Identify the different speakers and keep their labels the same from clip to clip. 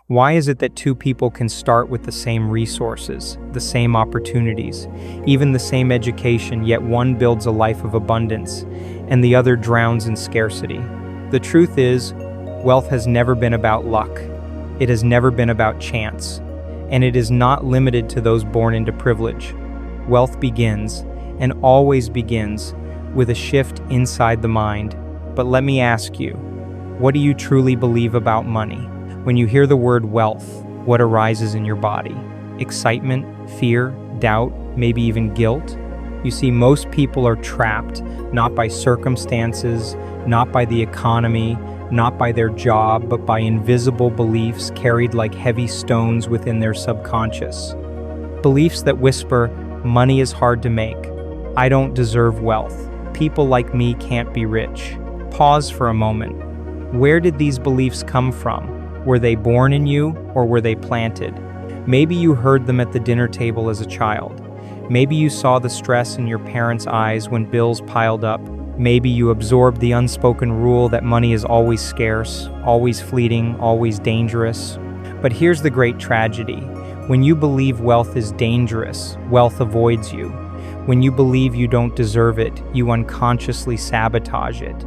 Speaker 1: Why is it that two people can start with the same resources, the same opportunities, even the same education, yet one builds a life of abundance and the other drowns in scarcity? The truth is, wealth has never been about luck. It has never been about chance, and it is not limited to those born into privilege. Wealth begins, and always begins, with a shift inside the mind. But let me ask you, what do you truly believe about money? When you hear the word wealth, what arises in your body? Excitement, fear, doubt, maybe even guilt? You see, most people are trapped, not by circumstances, not by the economy, not by their job, but by invisible beliefs carried like heavy stones within their subconscious. Beliefs that whisper, money is hard to make. I don't deserve wealth. People like me can't be rich. Pause for a moment. Where did these beliefs come from? Were they born in you, or were they planted? Maybe you heard them at the dinner table as a child. Maybe you saw the stress in your parents' eyes when bills piled up. Maybe you absorbed the unspoken rule that money is always scarce, always fleeting, always dangerous. But here's the great tragedy. When you believe wealth is dangerous, wealth avoids you. When you believe you don't deserve it, you unconsciously sabotage it.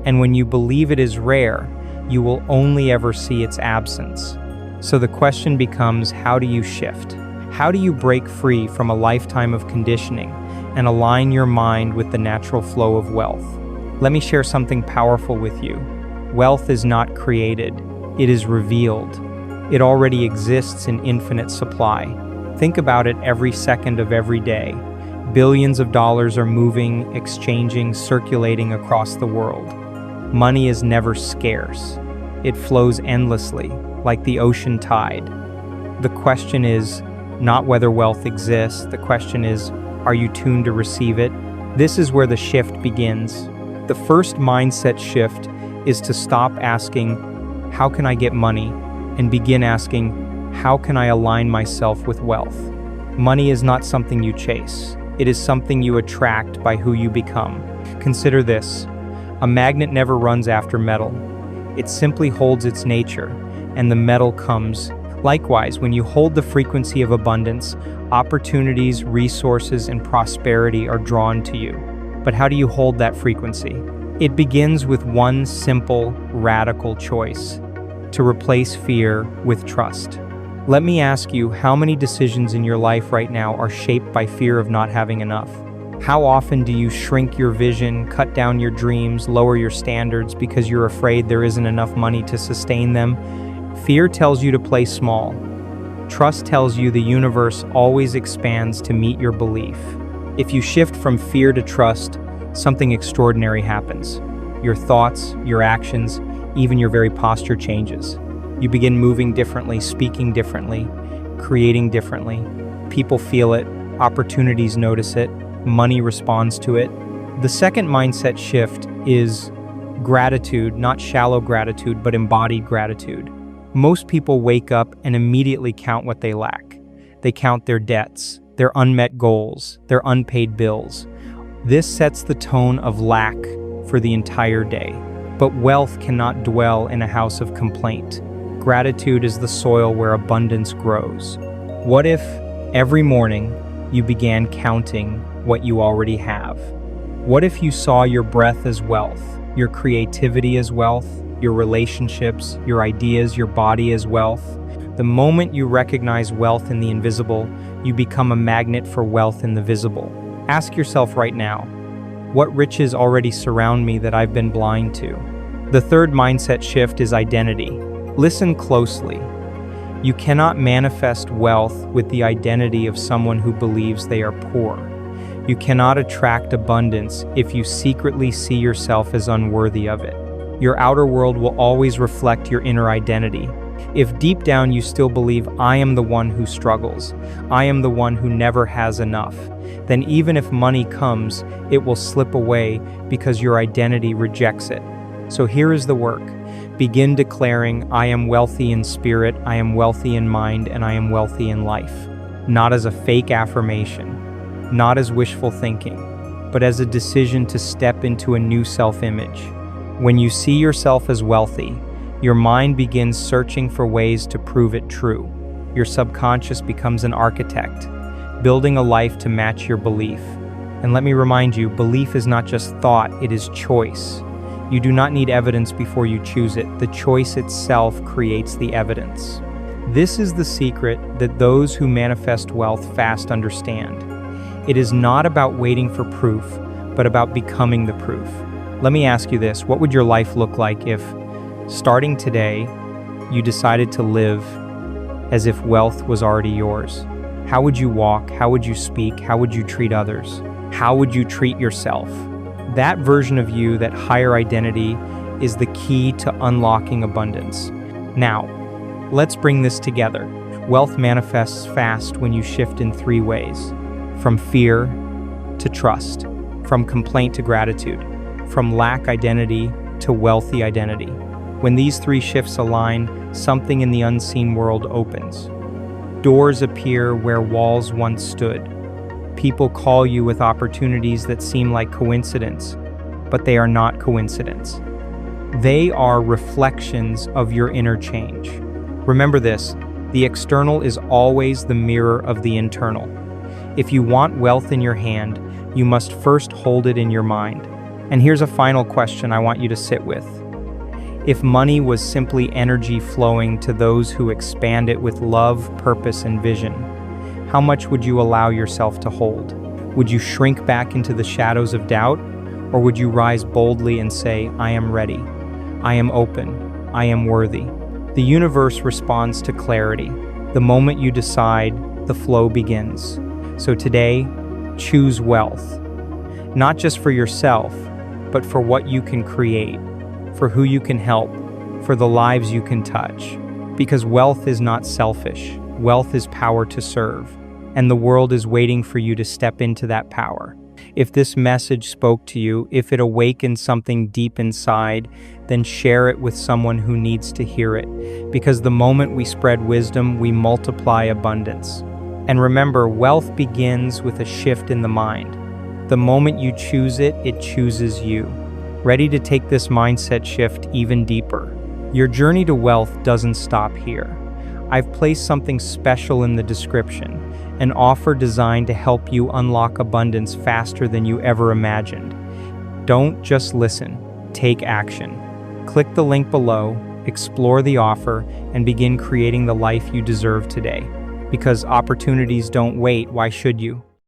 Speaker 1: And when you believe it is rare, you will only ever see its absence. So the question becomes, how do you shift? How do you break free from a lifetime of conditioning and align your mind with the natural flow of wealth? Let me share something powerful with you. Wealth is not created, it is revealed. It already exists in infinite supply. Think about it every second of every day. Billions of dollars are moving, exchanging, circulating across the world. Money is never scarce. It flows endlessly, like the ocean tide. The question is not whether wealth exists. The question is, are you tuned to receive it? This is where the shift begins. The first mindset shift is to stop asking, how can I get money? And begin asking, how can I align myself with wealth? Money is not something you chase. It is something you attract by who you become. Consider this. A magnet never runs after metal. It simply holds its nature, and the metal comes. Likewise, when you hold the frequency of abundance, opportunities, resources, and prosperity are drawn to you. But how do you hold that frequency? It begins with one simple, radical choice: to replace fear with trust. Let me ask you, how many decisions in your life right now are shaped by fear of not having enough? How often do you shrink your vision, cut down your dreams, lower your standards because you're afraid there isn't enough money to sustain them? Fear tells you to play small. Trust tells you the universe always expands to meet your belief. If you shift from fear to trust, something extraordinary happens. Your thoughts, your actions, even your very posture changes. You begin moving differently, speaking differently, creating differently. People feel it, opportunities notice it, money responds to it. The second mindset shift is gratitude, not shallow gratitude, but embodied gratitude. Most people wake up and immediately count what they lack. They count their debts, their unmet goals, their unpaid bills. This sets the tone of lack for the entire day. But wealth cannot dwell in a house of complaint. Gratitude is the soil where abundance grows. What if every morning you began counting what you already have? What if you saw your breath as wealth, your creativity as wealth, your relationships, your ideas, your body as wealth? The moment you recognize wealth in the invisible, you become a magnet for wealth in the visible. Ask yourself right now, what riches already surround me that I've been blind to? The third mindset shift is identity. Listen closely. You cannot manifest wealth with the identity of someone who believes they are poor. You cannot attract abundance if you secretly see yourself as unworthy of it. Your outer world will always reflect your inner identity. If deep down you still believe, I am the one who struggles, I am the one who never has enough, then even if money comes, it will slip away because your identity rejects it. So here is the work. Begin declaring, I am wealthy in spirit, I am wealthy in mind, and I am wealthy in life. Not as a fake affirmation, not as wishful thinking, but as a decision to step into a new self-image. When you see yourself as wealthy, Your mind begins searching for ways to prove it true. Your subconscious becomes an architect, building a life to match your belief. And let me remind you, belief is not just thought, it is choice. You do not need evidence before you choose it. The choice itself creates the evidence. This is the secret that those who manifest wealth fast understand. It is not about waiting for proof, but about becoming the proof. Let me ask you this, what would your life look like if, starting today, you decided to live as if wealth was already yours? How would you walk? How would you speak? How would you treat others? How would you treat yourself? That version of you, that higher identity, is the key to unlocking abundance. Now, let's bring this together. Wealth manifests fast when you shift in three ways: from fear to trust, from complaint to gratitude, from lack identity to wealthy identity. When these three shifts align, something in the unseen world opens. Doors appear where walls once stood. People call you with opportunities that seem like coincidence, but they are not coincidence. They are reflections of your inner change. Remember this, the external is always the mirror of the internal. If you want wealth in your hand, you must first hold it in your mind. And here's a final question I want you to sit with. If money was simply energy flowing to those who expand it with love, purpose, and vision, how much would you allow yourself to hold? Would you shrink back into the shadows of doubt, or would you rise boldly and say, I am ready, I am open, I am worthy? The universe responds to clarity. The moment you decide, the flow begins. So today, choose wealth, not just for yourself, but for what you can create, for who you can help, for the lives you can touch. Because wealth is not selfish. Wealth is power to serve, and the world is waiting for you to step into that power. If this message spoke to you, if it awakened something deep inside, then share it with someone who needs to hear it. Because the moment we spread wisdom, we multiply abundance. And remember, wealth begins with a shift in the mind. The moment you choose it, it chooses you. Ready to take this mindset shift even deeper? Your journey to wealth doesn't stop here. I've placed something special in the description, an offer designed to help you unlock abundance faster than you ever imagined. Don't just listen, take action. Click the link below, explore the offer, and begin creating the life you deserve today. Because opportunities don't wait, why should you?